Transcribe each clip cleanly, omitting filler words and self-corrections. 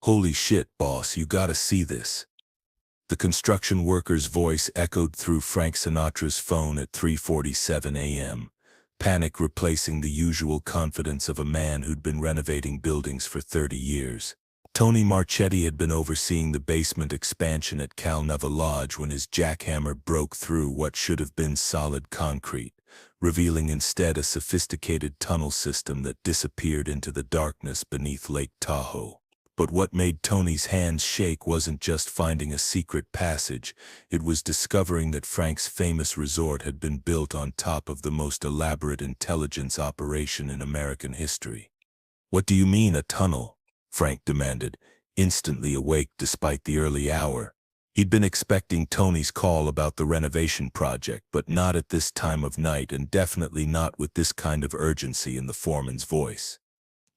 "Holy shit, boss, you gotta see this." The construction worker's voice echoed through Frank Sinatra's phone at 3:47 a.m., panic replacing the usual confidence of a man who'd been renovating buildings for 30 years. Tony Marchetti had been overseeing the basement expansion at Neva Lodge when his jackhammer broke through what should have been solid concrete, revealing instead a sophisticated tunnel system that disappeared into the darkness beneath Lake Tahoe. But what made Tony's hands shake wasn't just finding a secret passage, it was discovering that Frank's famous resort had been built on top of the most elaborate intelligence operation in American history. "What do you mean, a tunnel?" Frank demanded, instantly awake despite the early hour. He'd been expecting Tony's call about the renovation project, but not at this time of night and definitely not with this kind of urgency in the foreman's voice.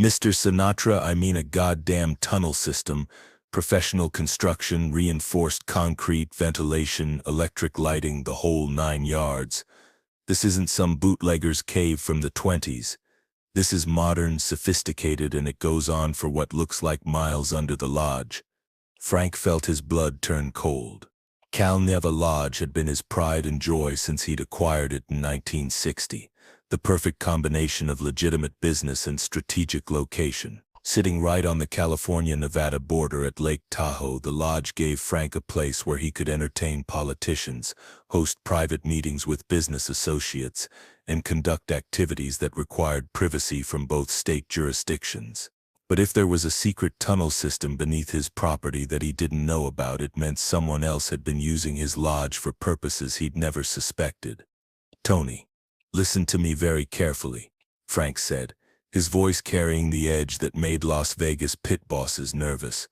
"Mr. Sinatra, I mean a goddamn tunnel system, professional construction, reinforced concrete, ventilation, electric lighting, the whole 9 yards. This isn't some bootlegger's cave from the 20s. This is modern, sophisticated, and it goes on for what looks like miles under the lodge." Frank felt his blood turn cold. Neva Lodge had been his pride and joy since he'd acquired it in 1960, the perfect combination of legitimate business and strategic location. Sitting right on the California-Nevada border at Lake Tahoe, the lodge gave Frank a place where he could entertain politicians, host private meetings with business associates, and conduct activities that required privacy from both state jurisdictions. But if there was a secret tunnel system beneath his property that he didn't know about, it meant someone else had been using his lodge for purposes he'd never suspected. "Tony, listen to me very carefully," Frank said, his voice carrying the edge that made Las Vegas pit bosses nervous.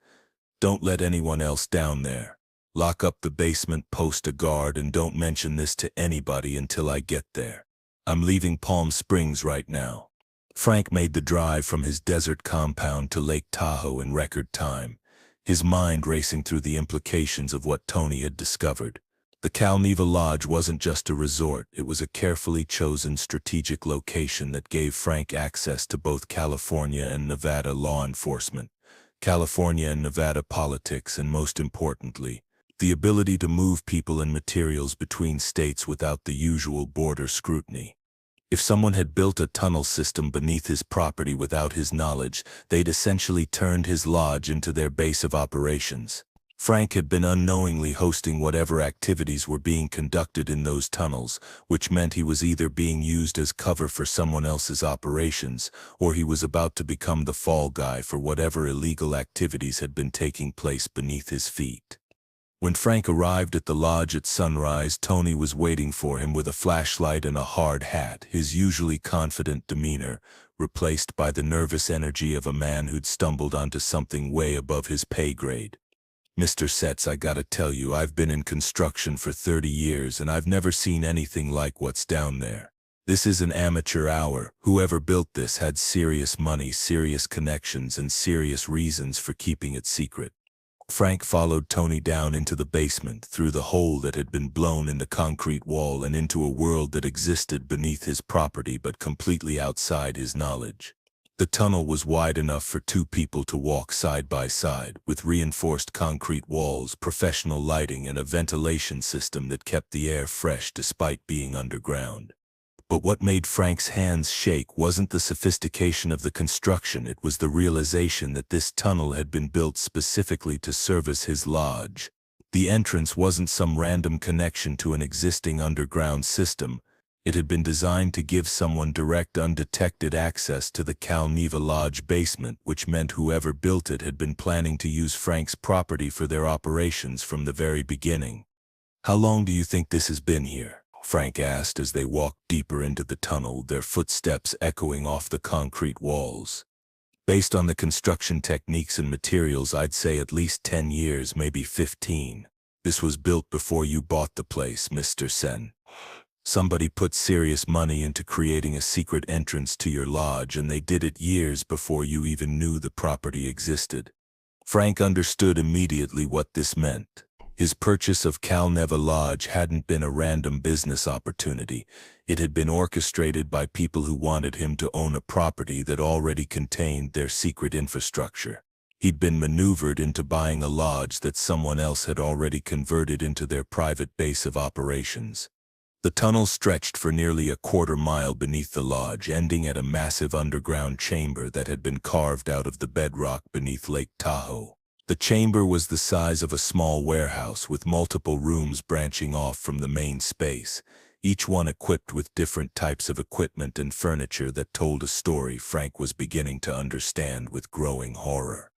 "Don't let anyone else down there. Lock up the basement, post a guard, and don't mention this to anybody until I get there. I'm leaving Palm Springs right now." Frank made the drive from his desert compound to Lake Tahoe in record time, his mind racing through the implications of what Tony had discovered. The Neva Lodge wasn't just a resort, it was a carefully chosen strategic location that gave Frank access to both California and Nevada law enforcement, California and Nevada politics, and most importantly, the ability to move people and materials between states without the usual border scrutiny. If someone had built a tunnel system beneath his property without his knowledge, they'd essentially turned his lodge into their base of operations. Frank had been unknowingly hosting whatever activities were being conducted in those tunnels, which meant he was either being used as cover for someone else's operations, or he was about to become the fall guy for whatever illegal activities had been taking place beneath his feet. When Frank arrived at the lodge at sunrise, Tony was waiting for him with a flashlight and a hard hat, his usually confident demeanor replaced by the nervous energy of a man who'd stumbled onto something way above his pay grade. "Mr. Setz, I gotta tell you, I've been in construction for 30 years and I've never seen anything like what's down there. This is an amateur hour. Whoever built this had serious money, serious connections, and serious reasons for keeping it secret." Frank followed Tony down into the basement, through the hole that had been blown in the concrete wall and into a world that existed beneath his property but completely outside his knowledge. The tunnel was wide enough for two people to walk side by side, with reinforced concrete walls, professional lighting, and a ventilation system that kept the air fresh despite being underground. But what made Frank's hands shake wasn't the sophistication of the construction, it was the realization that this tunnel had been built specifically to service his lodge. The entrance wasn't some random connection to an existing underground system. It had been designed to give someone direct, undetected access to the Neva Lodge basement, which meant whoever built it had been planning to use Frank's property for their operations from the very beginning. "How long do you think this has been here?" Frank asked as they walked deeper into the tunnel, their footsteps echoing off the concrete walls. "Based on the construction techniques and materials, I'd say at least 10 years, maybe 15. This was built before you bought the place, Mr. Sen. Somebody put serious money into creating a secret entrance to your lodge, and they did it years before you even knew the property existed." Frank understood immediately what this meant. His purchase of Neva Lodge hadn't been a random business opportunity. It had been orchestrated by people who wanted him to own a property that already contained their secret infrastructure. He'd been maneuvered into buying a lodge that someone else had already converted into their private base of operations. The tunnel stretched for nearly a quarter-mile beneath the lodge, ending at a massive underground chamber that had been carved out of the bedrock beneath Lake Tahoe. The chamber was the size of a small warehouse with multiple rooms branching off from the main space, each one equipped with different types of equipment and furniture that told a story Frank was beginning to understand with growing horror.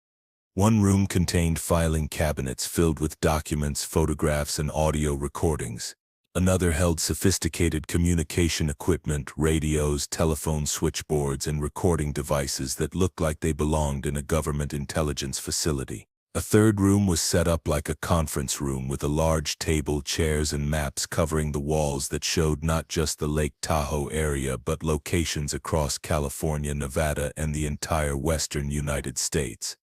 One room contained filing cabinets filled with documents, photographs, and audio recordings. Another held sophisticated communication equipment, radios, telephone switchboards, and recording devices that looked like they belonged in a government intelligence facility. A third room was set up like a conference room with a large table, chairs, and maps covering the walls that showed not just the Lake Tahoe area but locations across California, Nevada, and the entire western United States.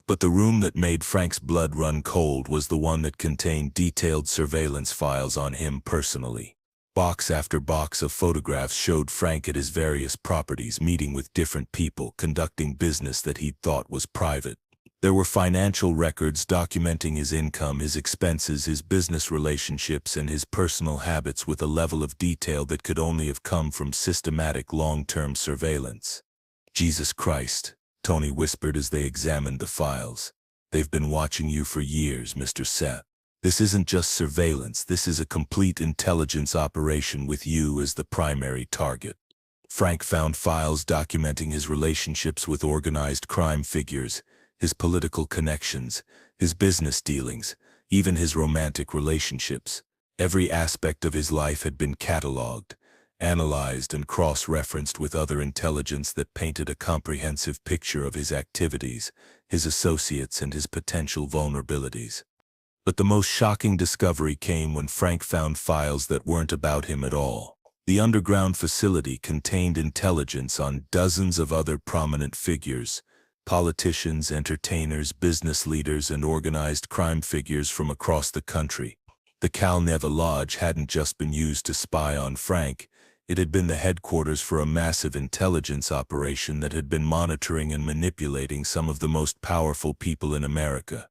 But the room that made Frank's blood run cold was the one that contained detailed surveillance files on him personally. Box after box of photographs showed Frank at his various properties, meeting with different people, conducting business that he'd thought was private. There were financial records documenting his income, his expenses, his business relationships, and his personal habits with a level of detail that could only have come from systematic long-term surveillance. "Jesus Christ," Tony whispered as they examined the files. "They've been watching you for years, Mr. Seth. This isn't just surveillance, this is a complete intelligence operation with you as the primary target." Frank found files documenting his relationships with organized crime figures, his political connections, his business dealings, even his romantic relationships. Every aspect of his life had been cataloged, analyzed, and cross-referenced with other intelligence that painted a comprehensive picture of his activities, his associates, and his potential vulnerabilities. But the most shocking discovery came when Frank found files that weren't about him at all. The underground facility contained intelligence on dozens of other prominent figures, politicians, entertainers, business leaders, and organized crime figures from across the country. The Neva Lodge hadn't just been used to spy on Frank. It had been the headquarters for a massive intelligence operation that had been monitoring and manipulating some of the most powerful people in America.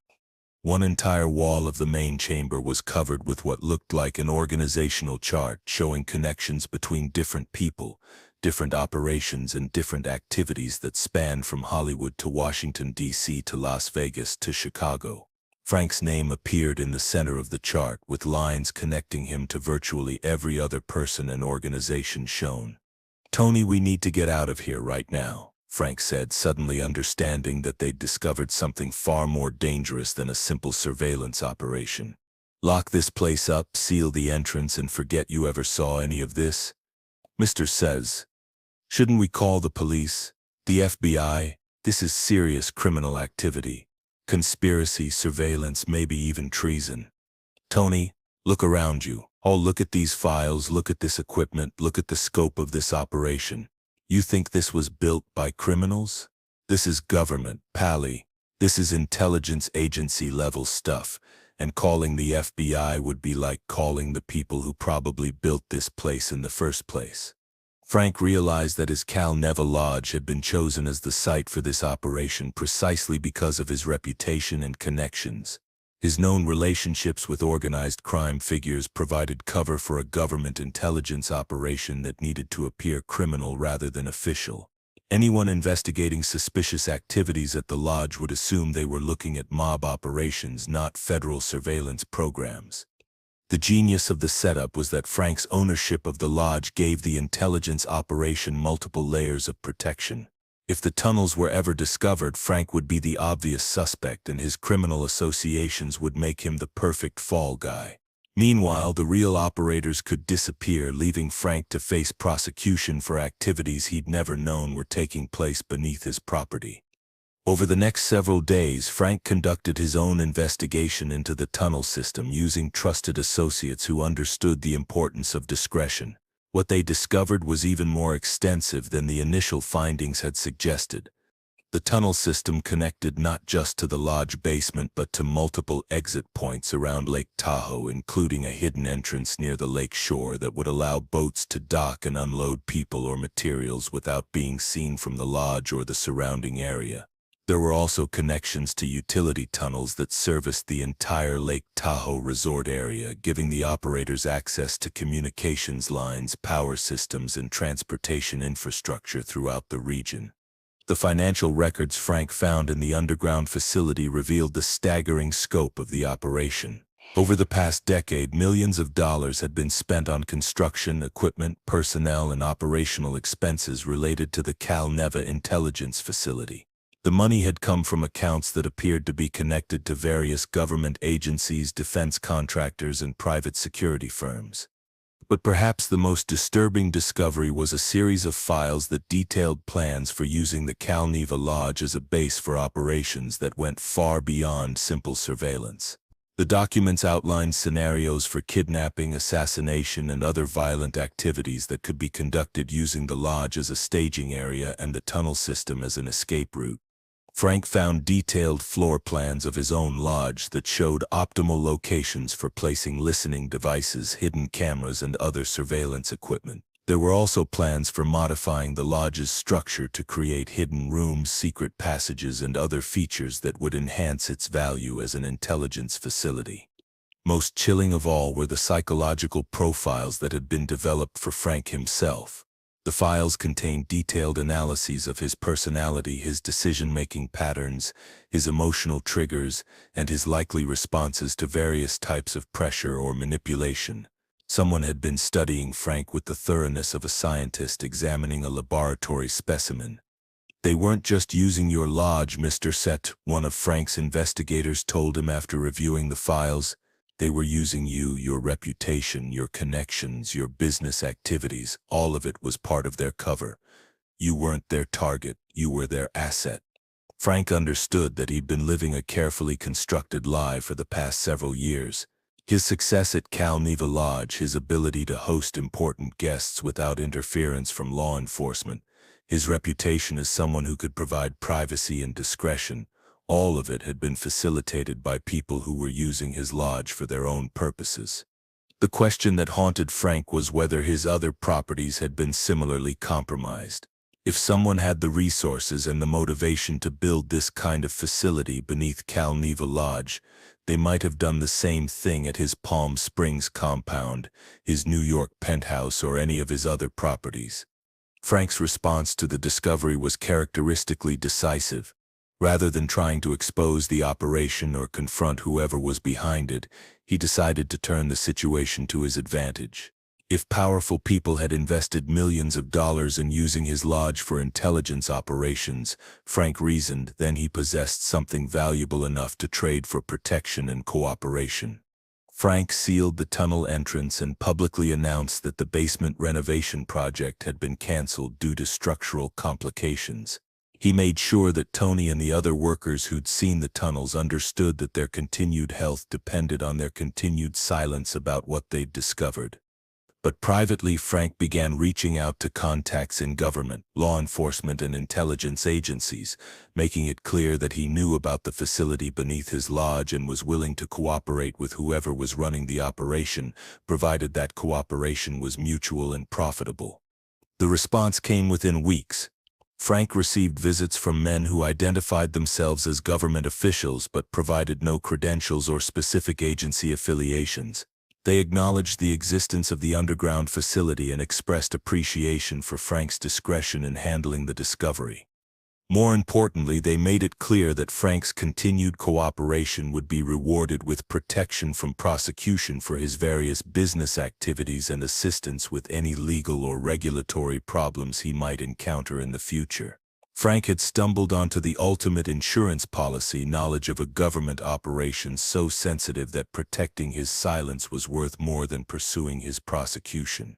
One entire wall of the main chamber was covered with what looked like an organizational chart showing connections between different people, different operations, and different activities that spanned from Hollywood to Washington, D.C. to Las Vegas to Chicago. Frank's name appeared in the center of the chart, with lines connecting him to virtually every other person and organization shown. "Tony, we need to get out of here right now," Frank said, suddenly understanding that they'd discovered something far more dangerous than a simple surveillance operation. "Lock this place up, seal the entrance, and forget you ever saw any of this." "Mr. says, shouldn't we call the police? The FBI? This is serious criminal activity. Conspiracy, surveillance, maybe even treason." "Tony, look around you. Oh, look at these files, look at this equipment, look at the scope of this operation. You think this was built by criminals? This is government, Pally. This is intelligence agency level stuff, and calling the FBI would be like calling the people who probably built this place in the first place." Frank realized that his Neva Lodge had been chosen as the site for this operation precisely because of his reputation and connections. His known relationships with organized crime figures provided cover for a government intelligence operation that needed to appear criminal rather than official. Anyone investigating suspicious activities at the lodge would assume they were looking at mob operations, not federal surveillance programs. The genius of the setup was that Frank's ownership of the lodge gave the intelligence operation multiple layers of protection. If the tunnels were ever discovered, Frank would be the obvious suspect, and his criminal associations would make him the perfect fall guy. Meanwhile, the real operators could disappear, leaving Frank to face prosecution for activities he'd never known were taking place beneath his property. Over the next several days, Frank conducted his own investigation into the tunnel system using trusted associates who understood the importance of discretion. What they discovered was even more extensive than the initial findings had suggested. The tunnel system connected not just to the lodge basement but to multiple exit points around Lake Tahoe, including a hidden entrance near the lake shore that would allow boats to dock and unload people or materials without being seen from the lodge or the surrounding area. There were also connections to utility tunnels that serviced the entire Lake Tahoe resort area, giving the operators access to communications lines, power systems, and transportation infrastructure throughout the region. The financial records Frank found in the underground facility revealed the staggering scope of the operation. Over the past decade, millions of dollars had been spent on construction, equipment, personnel, and operational expenses related to the Neva intelligence facility. The money had come from accounts that appeared to be connected to various government agencies, defense contractors, and private security firms. But perhaps the most disturbing discovery was a series of files that detailed plans for using the Neva Lodge as a base for operations that went far beyond simple surveillance. The documents outlined scenarios for kidnapping, assassination, and other violent activities that could be conducted using the lodge as a staging area and the tunnel system as an escape route. Frank found detailed floor plans of his own lodge that showed optimal locations for placing listening devices, hidden cameras, and other surveillance equipment. There were also plans for modifying the lodge's structure to create hidden rooms, secret passages, and other features that would enhance its value as an intelligence facility. Most chilling of all were the psychological profiles that had been developed for Frank himself. The files contained detailed analyses of his personality, his decision-making patterns, his emotional triggers, and his likely responses to various types of pressure or manipulation. Someone had been studying Frank with the thoroughness of a scientist examining a laboratory specimen. "They weren't just using your lodge, Mr. Set," one of Frank's investigators told him after reviewing the files. "They were using you, your reputation, your connections, your business activities. All of it was part of their cover. You weren't their target, you were their asset." Frank understood that he'd been living a carefully constructed lie for the past several years. His success at Neva Lodge, his ability to host important guests without interference from law enforcement, his reputation as someone who could provide privacy and discretion, all of it had been facilitated by people who were using his lodge for their own purposes. The question that haunted Frank was whether his other properties had been similarly compromised. If someone had the resources and the motivation to build this kind of facility beneath Neva Lodge, they might have done the same thing at his Palm Springs compound, his New York penthouse, or any of his other properties. Frank's response to the discovery was characteristically decisive. Rather than trying to expose the operation or confront whoever was behind it, he decided to turn the situation to his advantage. If powerful people had invested millions of dollars in using his lodge for intelligence operations, Frank reasoned, then he possessed something valuable enough to trade for protection and cooperation. Frank sealed the tunnel entrance and publicly announced that the basement renovation project had been canceled due to structural complications. He made sure that Tony and the other workers who'd seen the tunnels understood that their continued health depended on their continued silence about what they'd discovered. But privately, Frank began reaching out to contacts in government, law enforcement, and intelligence agencies, making it clear that he knew about the facility beneath his lodge and was willing to cooperate with whoever was running the operation, provided that cooperation was mutual and profitable. The response came within weeks. Frank received visits from men who identified themselves as government officials but provided no credentials or specific agency affiliations. They acknowledged the existence of the underground facility and expressed appreciation for Frank's discretion in handling the discovery. More importantly, they made it clear that Frank's continued cooperation would be rewarded with protection from prosecution for his various business activities and assistance with any legal or regulatory problems he might encounter in the future. Frank had stumbled onto the ultimate insurance policy, knowledge of a government operation so sensitive that protecting his silence was worth more than pursuing his prosecution.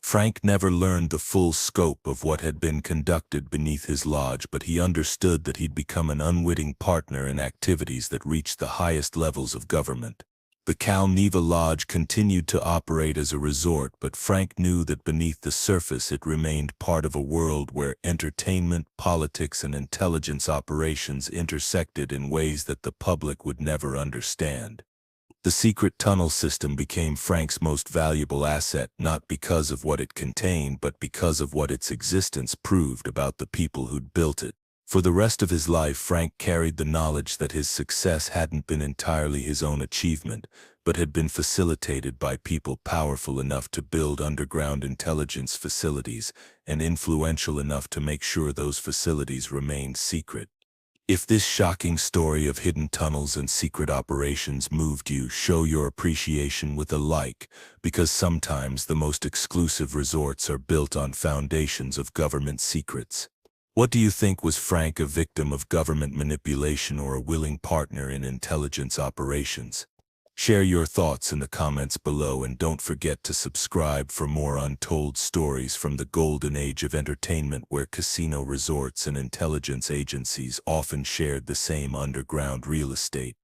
Frank never learned the full scope of what had been conducted beneath his lodge, but he understood that he'd become an unwitting partner in activities that reached the highest levels of government. The Neva Lodge continued to operate as a resort, but Frank knew that beneath the surface it remained part of a world where entertainment, politics, and intelligence operations intersected in ways that the public would never understand. The secret tunnel system became Frank's most valuable asset, not because of what it contained, but because of what its existence proved about the people who'd built it. For the rest of his life, Frank carried the knowledge that his success hadn't been entirely his own achievement, but had been facilitated by people powerful enough to build underground intelligence facilities and influential enough to make sure those facilities remained secret. If this shocking story of hidden tunnels and secret operations moved you, show your appreciation with a like, because sometimes the most exclusive resorts are built on foundations of government secrets. What do you think? Was Frank a victim of government manipulation or a willing partner in intelligence operations? Share your thoughts in the comments below, and don't forget to subscribe for more untold stories from the golden age of entertainment, where casino resorts and intelligence agencies often shared the same underground real estate.